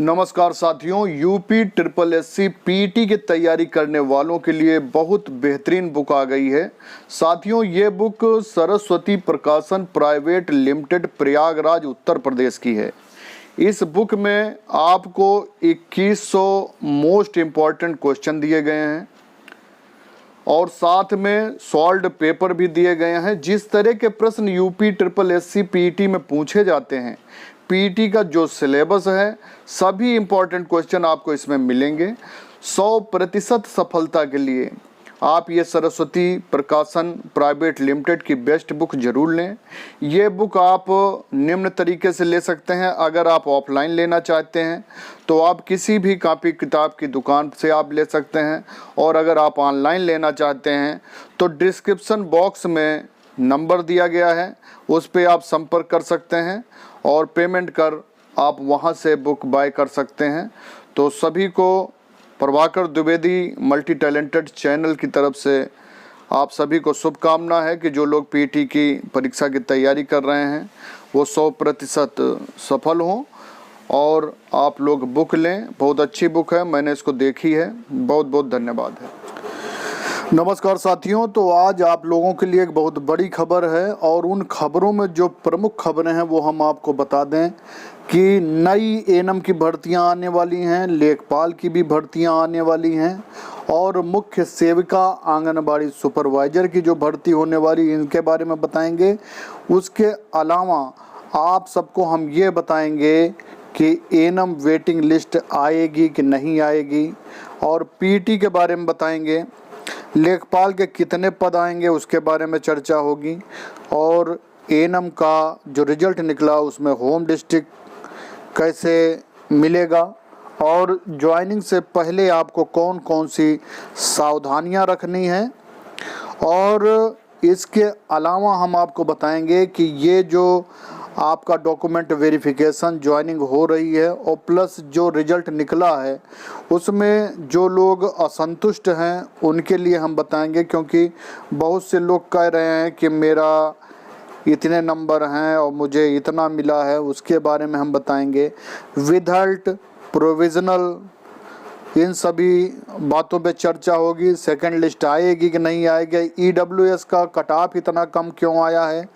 नमस्कार साथियों, UP triple SC PT की तैयारी करने वालों के लिए बहुत बेहतरीन बुक आ गई है। साथियों, ये बुक सरस्वती प्रकाशन प्राइवेट लिमिटेड प्रयागराज उत्तर प्रदेश की है। इस बुक में आपको 2100 मोस्ट इम्पॉर्टेंट क्वेश्चन दिए गए हैं और साथ में सॉल्व्ड पेपर भी दिए गए हैं। जिस तरह के प्रश्न यूपी ट्रिपल एससी पीटी में पूछे जाते हैं, पीटी का जो सिलेबस है, सभी इम्पॉर्टेंट क्वेश्चन आपको इसमें मिलेंगे। 100% सफलता के लिए आप ये सरस्वती प्रकाशन प्राइवेट लिमिटेड की बेस्ट बुक जरूर लें। ये बुक आप निम्न तरीके से ले सकते हैं। अगर आप ऑफलाइन लेना चाहते हैं तो आप किसी भी कॉपी किताब की दुकान से आप ले सकते हैं, और अगर आप ऑनलाइन लेना चाहते हैं तो डिस्क्रिप्शन बॉक्स में नंबर दिया गया है, उस पर आप संपर्क कर सकते हैं और पेमेंट कर आप वहां से बुक बाय कर सकते हैं। तो सभी को Prabhakar Dwivedi multi talented channel की तरफ से आप सभी को शुभकामना है कि जो लोग पीटी की परीक्षा की तैयारी कर रहे हैं वो 100% सफल हों और आप लोग बुक लें। बहुत अच्छी बुक है, मैंने इसको देखी है। बहुत बहुत धन्यवाद है। नमस्कार साथियों, तो आज आप लोगों के लिए एक बहुत बड़ी खबर है और उन खबरों में जो प्रमुख खबरें हैं वो हम आपको बता दें कि नई एएनएम की भर्तियां आने वाली हैं, लेखपाल की भी भर्तियां आने वाली हैं और मुख्य सेविका आंगनबाड़ी सुपरवाइजर की जो भर्ती होने वाली, इनके बारे में बताएंगे। उसके अलावा आप सबको हम ये बताएंगे कि एएनएम वेटिंग लिस्ट आएगी कि नहीं आएगी, और पीटी के बारे में बताएंगे। लेखपाल के कितने पद आएंगे उसके बारे में चर्चा होगी, और एएनएम का जो रिजल्ट निकला उसमें होम डिस्ट्रिक्ट कैसे मिलेगा, और ज्वाइनिंग से पहले आपको कौन कौन सी सावधानियां रखनी है। और इसके अलावा हम आपको बताएंगे कि ये जो आपका डॉक्यूमेंट वेरिफिकेशन ज्वाइनिंग हो रही है और प्लस जो रिजल्ट निकला है उसमें जो लोग असंतुष्ट हैं उनके लिए हम बताएंगे, क्योंकि बहुत से लोग कह रहे हैं कि मेरा इतने नंबर हैं और मुझे इतना मिला है, उसके बारे में हम बताएंगे। विदल्ट, प्रोविजनल, इन सभी बातों पे चर्चा होगी। सेकंड लिस्ट आएगी कि नहीं आएगी, ईडब्ल्यूएस का कट ऑफ इतना कम क्यों आया है,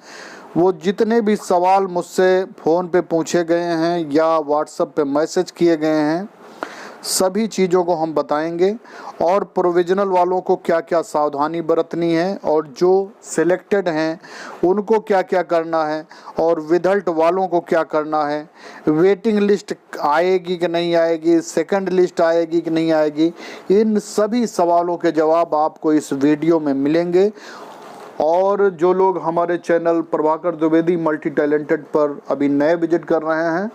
वो जितने भी सवाल मुझसे फ़ोन पे पूछे गए हैं या व्हाट्सएप पे मैसेज किए गए हैं, सभी चीज़ों को हम बताएंगे। और प्रोविजनल वालों को क्या क्या सावधानी बरतनी है और जो सिलेक्टेड हैं उनको क्या क्या करना है, और विदल्ट वालों को क्या करना है, वेटिंग लिस्ट आएगी कि नहीं आएगी, सेकंड लिस्ट आएगी कि नहीं आएगी, इन सभी सवालों के जवाब आपको इस वीडियो में मिलेंगे। और जो लोग हमारे channel Prabhakar Dwivedi multi talented पर अभी नए विजिट कर रहे हैं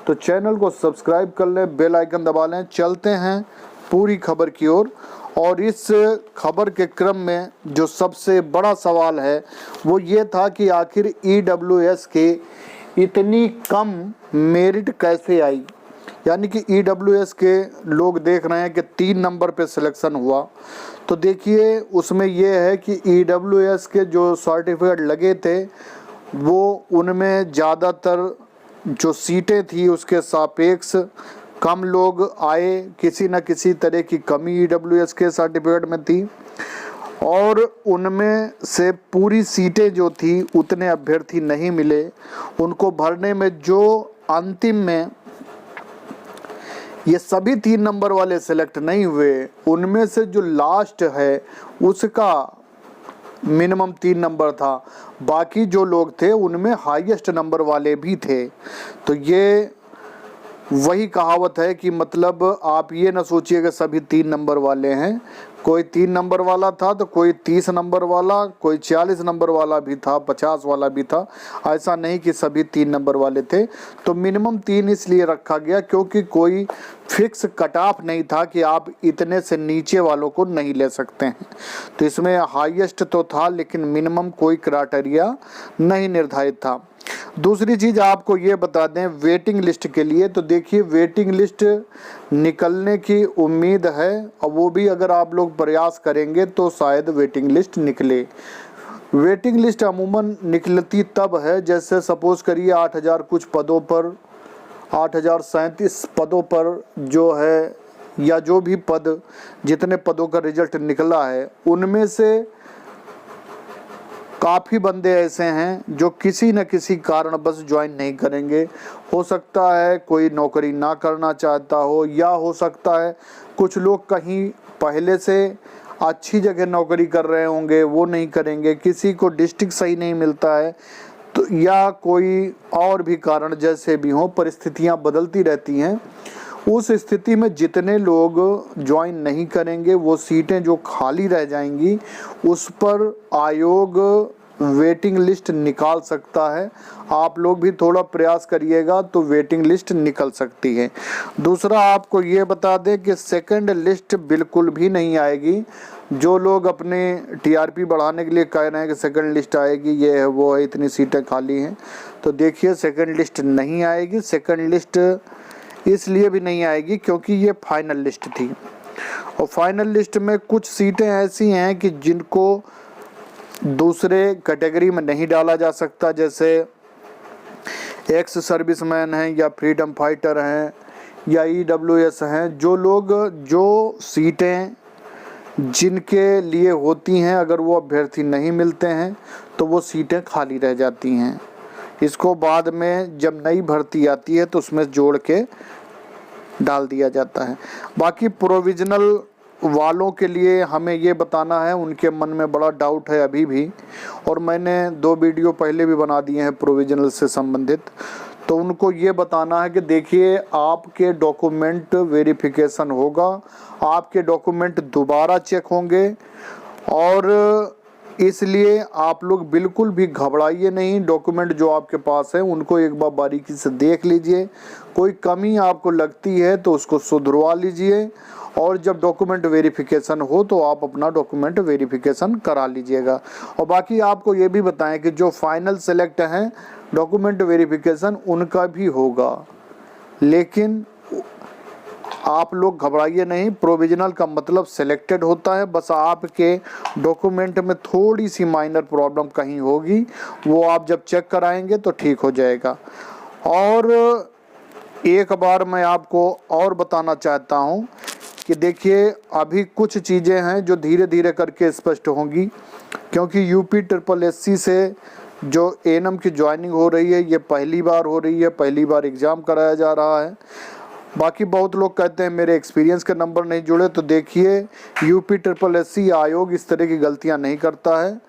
तो चैनल को सब्सक्राइब कर लें, बेल आइकन दबा लें। चलते हैं पूरी खबर की ओर। और इस खबर के क्रम में जो सबसे बड़ा सवाल है वो ये था कि आखिर ईडब्ल्यूएस के इतनी कम मेरिट कैसे आई। यानी कि ईडब्ल्यूएस के लोग देख रहे हैं कि 3 नंबर पे सिलेक्शन हुआ, तो देखिए उसमें यह है कि ईडब्ल्यूएस के जो सर्टिफिकेट लगे थे वो उनमें ज़्यादातर जो सीटें थी उसके सापेक्ष कम लोग आए। किसी न किसी तरह की कमी ईडब्ल्यूएस के सर्टिफिकेट में थी और उनमें से पूरी सीटें जो थी उतने अभ्यर्थी नहीं मिले। उनको भरने में जो अंतिम में ये सभी 3 नंबर वाले सेलेक्ट नहीं हुए, उनमें से जो लास्ट है उसका मिनिमम 3 नंबर था। बाकी जो लोग थे उनमें हाईएस्ट नंबर वाले भी थे। तो ये वही कहावत है कि मतलब आप ये ना सोचिए कि सभी 3 नंबर वाले हैं। कोई 3 नंबर वाला था तो कोई 30 नंबर वाला, कोई 40 नंबर वाला भी था, 50 वाला भी था। ऐसा नहीं कि सभी 3 नंबर वाले थे। तो मिनिमम 3 इसलिए रखा गया क्योंकि कोई फिक्स कट ऑफ नहीं था कि आप इतने से नीचे वालों को नहीं ले सकते हैं। तो इसमें हाईएस्ट तो था लेकिन मिनिमम कोई क्राइटेरिया नहीं निर्धारित था। दूसरी चीज़ आपको ये बता दें वेटिंग लिस्ट के लिए, तो देखिए वेटिंग लिस्ट निकलने की उम्मीद है और वो भी अगर आप लोग प्रयास करेंगे तो शायद वेटिंग लिस्ट निकले। वेटिंग लिस्ट अमूमन निकलती तब है जैसे सपोज करिए 8000 कुछ पदों पर 8,037 पदों पर जो है, या जो भी पद, जितने पदों का रिजल्ट निकला है, उनमें से काफ़ी बंदे ऐसे हैं जो किसी न किसी कारणवश ज्वाइन नहीं करेंगे। हो सकता है कोई नौकरी ना करना चाहता हो, या हो सकता है कुछ लोग कहीं पहले से अच्छी जगह नौकरी कर रहे होंगे, वो नहीं करेंगे। किसी को डिस्ट्रिक्ट सही नहीं मिलता है, तो या कोई और भी कारण जैसे भी हो, परिस्थितियां बदलती रहती हैं। उस स्थिति में जितने लोग ज्वाइन नहीं करेंगे, वो सीटें जो खाली रह जाएंगी उस पर आयोग वेटिंग लिस्ट निकाल सकता है। आप लोग भी थोड़ा प्रयास करिएगा तो वेटिंग लिस्ट निकल सकती है। दूसरा, आपको ये बता दें कि सेकंड लिस्ट बिल्कुल भी नहीं आएगी। जो लोग अपने टीआरपी बढ़ाने के लिए कह रहे हैं कि सेकंड लिस्ट आएगी, ये है वो है, इतनी सीटें खाली हैं, तो देखिए सेकंड लिस्ट नहीं आएगी। सेकंड लिस्ट इसलिए भी नहीं आएगी क्योंकि ये फाइनल लिस्ट थी, और फाइनल लिस्ट में कुछ सीटें ऐसी हैं कि जिनको दूसरे कैटेगरी में नहीं डाला जा सकता, जैसे एक्स सर्विसमैन हैं, या फ्रीडम फाइटर हैं, या ईडब्ल्यूएस हैं। जो लोग, जो सीटें जिनके लिए होती हैं, अगर वो अभ्यर्थी नहीं मिलते हैं तो वो सीटें खाली रह जाती हैं। इसको बाद में जब नई भर्ती आती है तो उसमें जोड़ के डाल दिया जाता है। बाकी प्रोविजनल वालों के लिए हमें ये बताना है, उनके मन में बड़ा डाउट है अभी भी, और मैंने 2 वीडियो पहले भी बना दिए हैं प्रोविजनल से संबंधित। तो उनको ये बताना है कि देखिए, आपके डॉक्यूमेंट वेरिफिकेशन होगा, आपके डॉक्यूमेंट दोबारा चेक होंगे, और इसलिए आप लोग बिल्कुल भी घबराइए नहीं। डॉक्यूमेंट जो आपके पास है उनको एक बार बारीकी से देख लीजिए, कोई कमी आपको लगती है तो उसको सुधरवा लीजिए, और जब डॉक्यूमेंट वेरिफिकेशन हो तो आप अपना डॉक्यूमेंट वेरिफिकेशन करा लीजिएगा। और बाकी आपको ये भी बताएं कि जो फाइनल सेलेक्ट हैं, डॉक्यूमेंट वेरिफिकेशन उनका भी होगा, लेकिन आप लोग घबराइए नहीं। प्रोविजनल का मतलब सिलेक्टेड होता है, बस आपके डॉक्यूमेंट में थोड़ी सी माइनर प्रॉब्लम कहीं होगी, वो आप जब चेक कराएंगे तो ठीक हो जाएगा। और एक बार मैं आपको और बताना चाहता हूँ कि देखिए, अभी कुछ चीज़ें हैं जो धीरे धीरे करके स्पष्ट होंगी, क्योंकि यूपी SSSC से जो एएनएम की ज्वाइनिंग हो रही है, ये पहली बार हो रही है, पहली बार एग्ज़ाम कराया जा रहा है। बाकी बहुत लोग कहते हैं मेरे एक्सपीरियंस के नंबर नहीं जुड़े, तो देखिए, यूपी SSSC आयोग इस तरह की गलतियां नहीं करता है।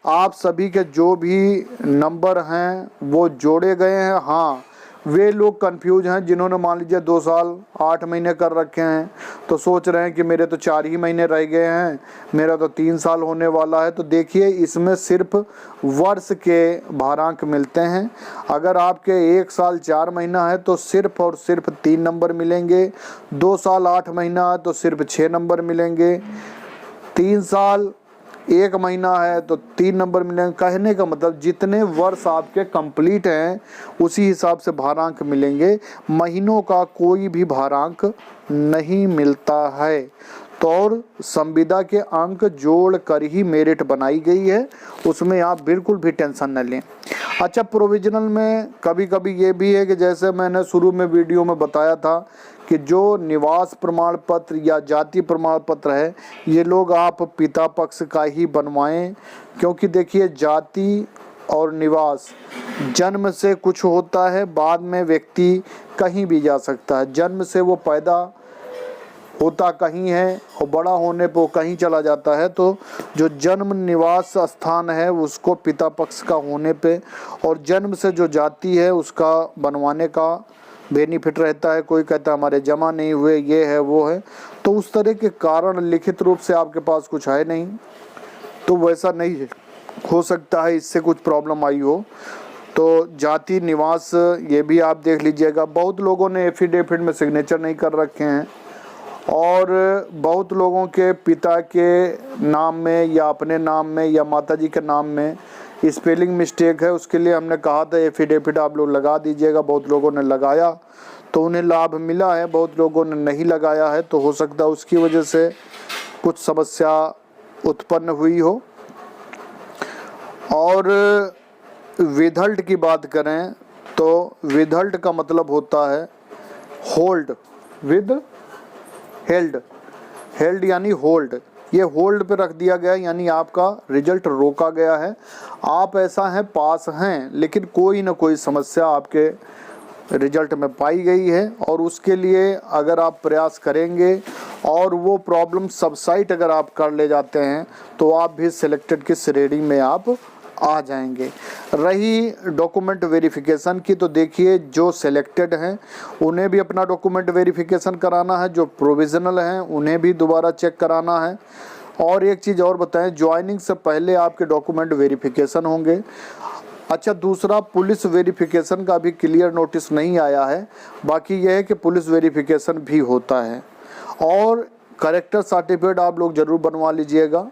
आप सभी के जो भी नंबर हैं वो जोड़े गए हैं। हाँ, वे लोग कंफ्यूज हैं जिन्होंने मान लीजिए 2 साल 8 महीने कर रखे हैं, तो सोच रहे हैं कि मेरे तो 4 ही महीने रह गए हैं, मेरा तो 3 साल होने वाला है। तो देखिए, इसमें सिर्फ वर्ष के भारांक मिलते हैं। अगर आपके 1 साल 4 महीना है तो सिर्फ और सिर्फ 3 नंबर मिलेंगे, 2 साल 8 महीना है तो सिर्फ 6 नंबर मिलेंगे, 3 साल 1 महीना है तो 3 नंबर मिलेंगे। कहने का मतलब जितने वर्ष आपके कंप्लीट हैं उसी हिसाब से भारांक मिलेंगे, महीनों का कोई भी भारांक नहीं मिलता है। तो और संविदा के अंक जोड़ कर ही मेरिट बनाई गई है, उसमें आप बिल्कुल भी टेंशन न लें। अच्छा, प्रोविजनल में कभी कभी ये भी है कि जैसे मैंने शुरू में वीडियो में बताया था कि जो निवास प्रमाण पत्र या जाति प्रमाण पत्र है, ये लोग आप पिता पक्ष का ही बनवाएं, क्योंकि देखिए, जाति और निवास जन्म से कुछ होता है, बाद में व्यक्ति कहीं भी जा सकता है। जन्म से वो पैदा होता कहीं है और बड़ा होने पर कहीं चला जाता है, तो जो जन्म निवास स्थान है उसको पिता पक्ष का होने पे, और जन्म से जो जाति है उसका बनवाने का बेनिफिट रहता है। कोई कहता है हमारे जमा नहीं हुए, ये है वो है, तो उस तरह के कारण लिखित रूप से आपके पास कुछ है नहीं, तो वैसा नहीं हो सकता है, इससे कुछ प्रॉब्लम आई हो। तो जाति निवास ये भी आप देख लीजिएगा। बहुत लोगों ने एफिडेविट में सिग्नेचर नहीं कर रखे हैं, और बहुत लोगों के पिता के नाम में या अपने नाम में या माताजी के नाम में स्पेलिंग मिस्टेक है। उसके लिए हमने कहा था एफिडेविट आप लोग लगा दीजिएगा। बहुत लोगों ने लगाया तो उन्हें लाभ मिला है, बहुत लोगों ने नहीं लगाया है, तो हो सकता है उसकी वजह से कुछ समस्या उत्पन्न हुई हो। और विधल्ट की बात करें तो विदहल्ड का मतलब होता है होल्ड, विद हेल्ड, हेल्ड यानी होल्ड, ये होल्ड पे रख दिया गया यानी आपका रिजल्ट रोका गया है। आप ऐसा है पास हैं लेकिन कोई ना कोई समस्या आपके रिजल्ट में पाई गई है और उसके लिए अगर आप प्रयास करेंगे और वो प्रॉब्लम सबसाइड अगर आप कर ले जाते हैं तो आप भी सिलेक्टेड की श्रेणी में आप आ जाएंगे। रही डॉक्यूमेंट वेरिफिकेशन की, तो देखिए जो सिलेक्टेड हैं उन्हें भी अपना डॉक्यूमेंट वेरिफिकेशन कराना है, जो प्रोविज़नल हैं उन्हें भी दोबारा चेक कराना है। और एक चीज़ और बताएं, ज्वाइनिंग से पहले आपके डॉक्यूमेंट वेरिफिकेशन होंगे। अच्छा, दूसरा पुलिस वेरिफिकेशन का भी क्लियर नोटिस नहीं आया है, बाकी यह है कि पुलिस वेरिफिकेशन भी होता है। और करेक्टर सर्टिफिकेट आप लोग ज़रूर बनवा लीजिएगा,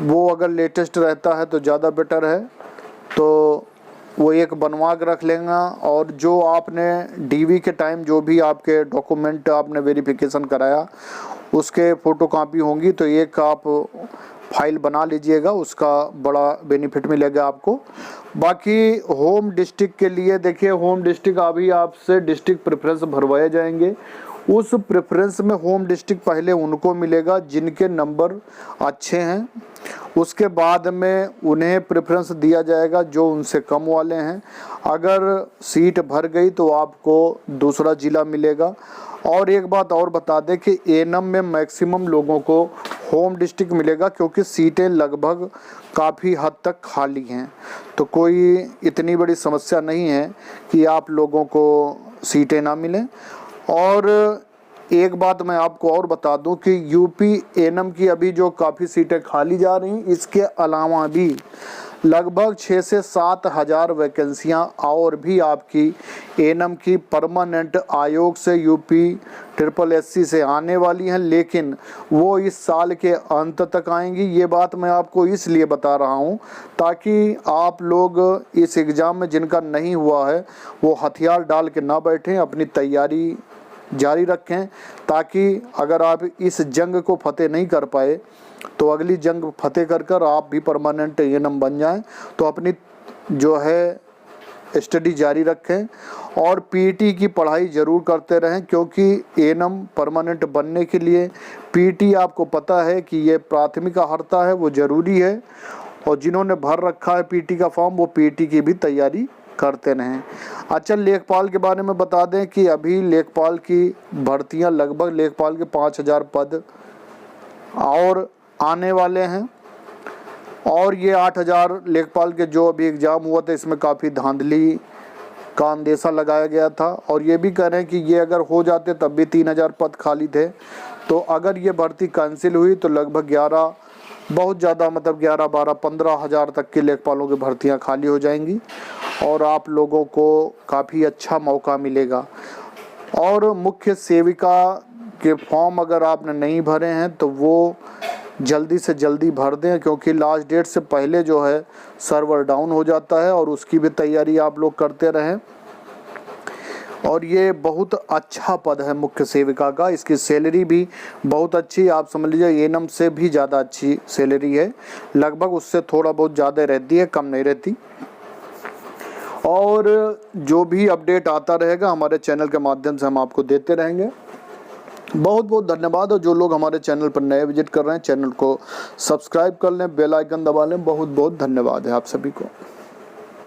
वो अगर लेटेस्ट रहता है तो ज़्यादा बेटर है, तो वो एक बनवा के रख लेंगे। और जो आपने डीवी के टाइम जो भी आपके डॉक्यूमेंट आपने वेरिफिकेशन कराया उसके फ़ोटोकॉपी होंगी तो एक आप फाइल बना लीजिएगा, उसका बड़ा बेनिफिट मिलेगा आपको। बाकी होम डिस्ट्रिक्ट के लिए देखिए, होम डिस्ट्रिक्ट अभी आपसे डिस्ट्रिक्ट प्रेफरेंस भरवाए जाएंगे। उस प्रेफरेंस में होम डिस्ट्रिक्ट पहले उनको मिलेगा जिनके नंबर अच्छे हैं, उसके बाद में उन्हें प्रेफरेंस दिया जाएगा जो उनसे कम वाले हैं। अगर सीट भर गई तो आपको दूसरा ज़िला मिलेगा। और एक बात और बता दें कि एनम में मैक्सिमम लोगों को होम डिस्ट्रिक्ट मिलेगा क्योंकि सीटें लगभग काफ़ी हद तक खाली हैं, तो कोई इतनी बड़ी समस्या नहीं है कि आप लोगों को सीटें ना मिलें। और एक बात मैं आपको और बता दूं कि यूपी एनम की अभी जो काफ़ी सीटें खाली जा रही हैं, इसके अलावा भी लगभग 6 से 7 हज़ार वैकेंसियाँ और भी आपकी एनम की परमानेंट आयोग से यूपी SSSC से आने वाली हैं, लेकिन वो इस साल के अंत तक आएंगी। ये बात मैं आपको इसलिए बता रहा हूँ ताकि आप लोग इस एग्ज़ाम में जिनका नहीं हुआ है वो हथियार डाल के ना बैठें, अपनी तैयारी जारी रखें, ताकि अगर आप इस जंग को फतेह नहीं कर पाए तो अगली जंग फतेह कर कर आप भी परमानेंट एनम बन जाएं। तो अपनी जो है स्टडी जारी रखें और पीटी की पढ़ाई ज़रूर करते रहें, क्योंकि एनम परमानेंट बनने के लिए पीटी आपको पता है कि ये प्राथमिक अर्हता है, वो ज़रूरी है। और जिन्होंने भर रखा है पीटी का फॉर्म वो पीटी की भी तैयारी करते रहें। अच्छा, लेखपाल के बारे में बता दें कि अभी लेखपाल की भर्तियां लगभग लेखपाल के 5000 पद और आने वाले हैं। और ये 8000 लेखपाल के जो अभी एग्ज़ाम हुआ था इसमें काफ़ी धांधली का अंदेशा लगाया गया था। और ये भी कह रहे हैं कि ये अगर हो जाते तब भी 3000 पद खाली थे, तो अगर ये भर्ती कैंसिल हुई तो लगभग 11 बहुत ज़्यादा मतलब 11, 12, 15 हज़ार तक के लेखपालों की भर्तियाँ खाली हो जाएंगी और आप लोगों को काफ़ी अच्छा मौका मिलेगा। और मुख्य सेविका के फॉर्म अगर आपने नहीं भरे हैं तो वो जल्दी से जल्दी भर दें, क्योंकि लास्ट डेट से पहले जो है सर्वर डाउन हो जाता है और उसकी भी तैयारी आप लोग करते रहें। और ये बहुत अच्छा पद है मुख्य सेविका का, इसकी सैलरी भी बहुत अच्छी, आप समझ लीजिए एनम से भी ज़्यादा अच्छी सैलरी है, लगभग उससे थोड़ा बहुत ज़्यादा रहती है, कम नहीं रहती। और जो भी अपडेट आता रहेगा हमारे चैनल के माध्यम से हम आपको देते रहेंगे। बहुत बहुत धन्यवाद। और जो लोग हमारे चैनल पर नए विजिट कर रहे हैं चैनल को सब्सक्राइब कर लें, बेल आइकन दबा लें। बहुत बहुत धन्यवाद है आप सभी को।